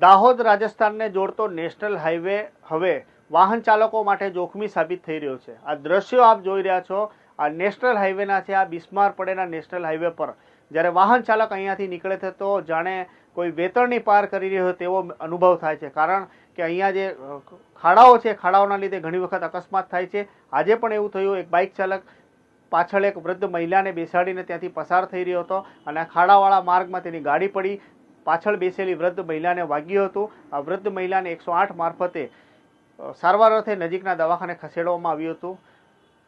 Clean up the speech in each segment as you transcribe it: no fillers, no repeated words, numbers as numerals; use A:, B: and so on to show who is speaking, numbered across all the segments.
A: દાહોદ રાજસ્થાનને જોડતો national highway હવે વાહન ચાલકો માટે જોખમી સાબિત થઈ રહ્યો છે। આ દ્રશ્યો આપ જોઈ રહ્યા છો, આ નેશનલ હાઈવેના છે। આ બિસ્માર પડેના નેશનલ હાઈવે પર જ્યારે વાહન ચાલક અહીંયાથી નીકળે છે તો જાણે કોઈ વેતરણી પાર કરી રહ્યો તેવો અનુભવ થાય છે, કારણ કે અહીંયા જે ખાડાઓ છે, ખાડાઓના લીધે ઘણી વખત અકસ્માત થાય છે। આજે પણ એવું થયું, એક બાઇક ચાલક પાછળ એક વૃદ્ધ મહિલાને બેસાડીને ત્યાંથી પસાર થઈ રહ્યો હતો અને આ ખાડાવાળા માર્ગમાં તેની ગાડી પડી, પાછળ બેસેલી વૃદ્ધ મહિલાને વાગ્યું હતું। આ વૃદ્ધ મહિલાને 108 મારફતે સારવાર અર્થે નજીકના દવાખાને ખસેડવામાં આવ્યું હતું।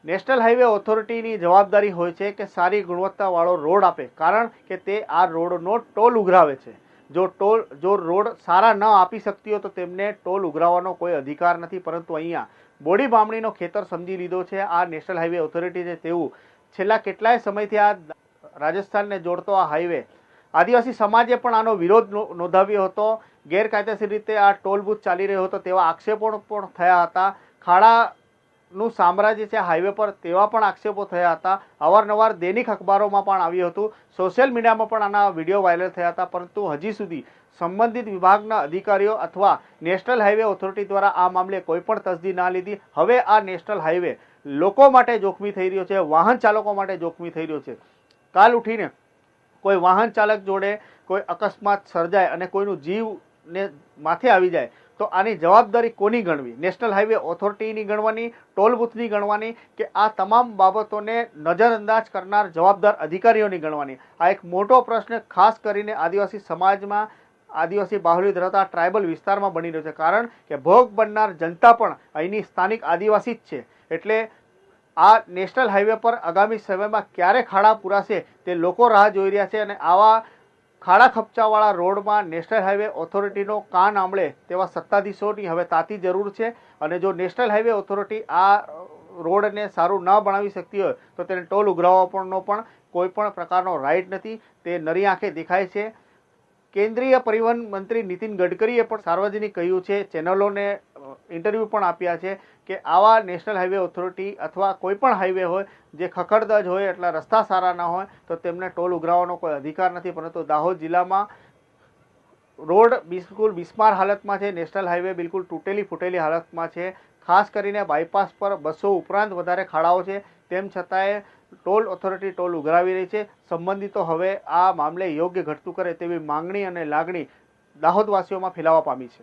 A: નેશનલ હાઈવે ઓથોરિટીની જવાબદારી હોય છે કે સારી ગુણવત્તાવાળો રોડ આપે, કારણ કે તે આ રોડનો ટોલ ઉઘરાવે છે। જો રોડ સારા ન આપી શકતી હોય તો તેમને ટોલ ઉઘરાવવાનો કોઈ અધિકાર નથી, પરંતુ અહીંયા બોડી બામણીનો ખેતર સમજી લીધો છે આ નેશનલ હાઈવે ઓથોરિટી છે તેવું છેલ્લા કેટલાય સમયથી આ રાજસ્થાનને જોડતો આ હાઈવે આદિવાસી સમાજે પણ આનો વિરોધ નોંધાવ્યો હતો। ગેરકાયદેસર રીતે આ ટોલ બૂથ ચાલી રહ્યો હતો તેવા આક્ષેપો પણ થયા હતા। ખાડાનું સામ્રાજ્ય છે હાઈવે પર તેવા પણ આક્ષેપો થયા હતા। અવારનવાર દૈનિક અખબારોમાં પણ આવ્યું હતું, સોશિયલ મીડિયામાં પણ આના વિડીયો વાયરલ થયા હતા, પરંતુ હજી સુધી સંબંધિત વિભાગના અધિકારીઓ અથવા નેશનલ હાઈવે ઓથોરિટી દ્વારા આ મામલે કોઈ પણ તસદી ના લીધી। હવે આ નેશનલ હાઈવે લોકો માટે જોખમી થઈ રહ્યો છે, વાહન ચાલકો માટે જોખમી થઈ રહ્યો છે। કાલ ઉઠીને કોઈ વાહન ચાલક જોડે કોઈ અકસ્માત સર્જાય અને કોઈનું જીવને માથે આવી જાય તો આની જવાબદારી કોની ગણવી? નેશનલ હાઈવે ઓથોરિટીની ગણવાની, ટોલ બૂથની ગણવાની, કે આ તમામ બાબતોને નજરઅંદાજ કરનાર જવાબદાર અધિકારીઓની ગણવાની? આ એક મોટો પ્રશ્ન ખાસ કરીને આદિવાસી સમાજમાં, આદિવાસી બાહુલ્ય ધરાવતા ટ્રાઇબલ વિસ્તારમાં બની રહ્યો છે, કારણ કે ભોગ બનનાર જનતા પણ અહીંની સ્થાનિક આદિવાસી જ છે। એટલે આ નેશનલ હાઈવે પર આગામી સમયમાં ક્યારે ખાડા પૂરાશે તે લોકો રાહ જોઈ રહ્યા છે, અને આવા ખાડા ખપચાવાળા રોડમાં નેશનલ હાઈવે ઓથોરિટીનો કાન આંબળે તેવા સત્તાધીશોની હવે તાતી જરૂર છે। અને જો નેશનલ હાઈવે ઓથોરિટી આ રોડને સારું ન બનાવી શકતી હોય તો તેને ટોલ ઉઘરાવવાનો પણ કોઈ પણ પ્રકારનો રાઇટ નથી, તે નરી આંખે દેખાય છે। કેન્દ્રીય પરિવહન મંત્રી નીતિન ગડકરીએ પણ સાર્વજનિક કહ્યું છે, ચેનલોને ઇન્ટરવ્યૂ પણ આપ્યા છે કે આવા નેશનલ હાઈવે ઓથોરિટી અથવા કોઈ પણ હાઈવે હોય જે ખખડધજ હોય, એટલા રસ્તા સારા ના હોય તો તેમને ટોલ ઉઘરાવવાનો કોઈ અધિકાર નથી। પરંતુ દાહોદ જિલ્લામાં રોડ બિલકુલ બિસ્માર હાલતમાં છે, નેશનલ હાઈવે બિલકુલ તૂટેલી ફૂટેલી હાલતમાં છે। ખાસ કરીને બાયપાસ પર 200 ઉપરાંત વધારે ખાડાઓ છે, તેમ છતાંય ટોલ ઓથોરિટી ટોલ ઉઘરાવી રહી છે। સંબંધિતો હવે આ મામલે યોગ્ય ઘટતું કરે તેવી માંગણી અને લાગણી દાહોદવાસીઓમાં ફેલાવા પામી છે।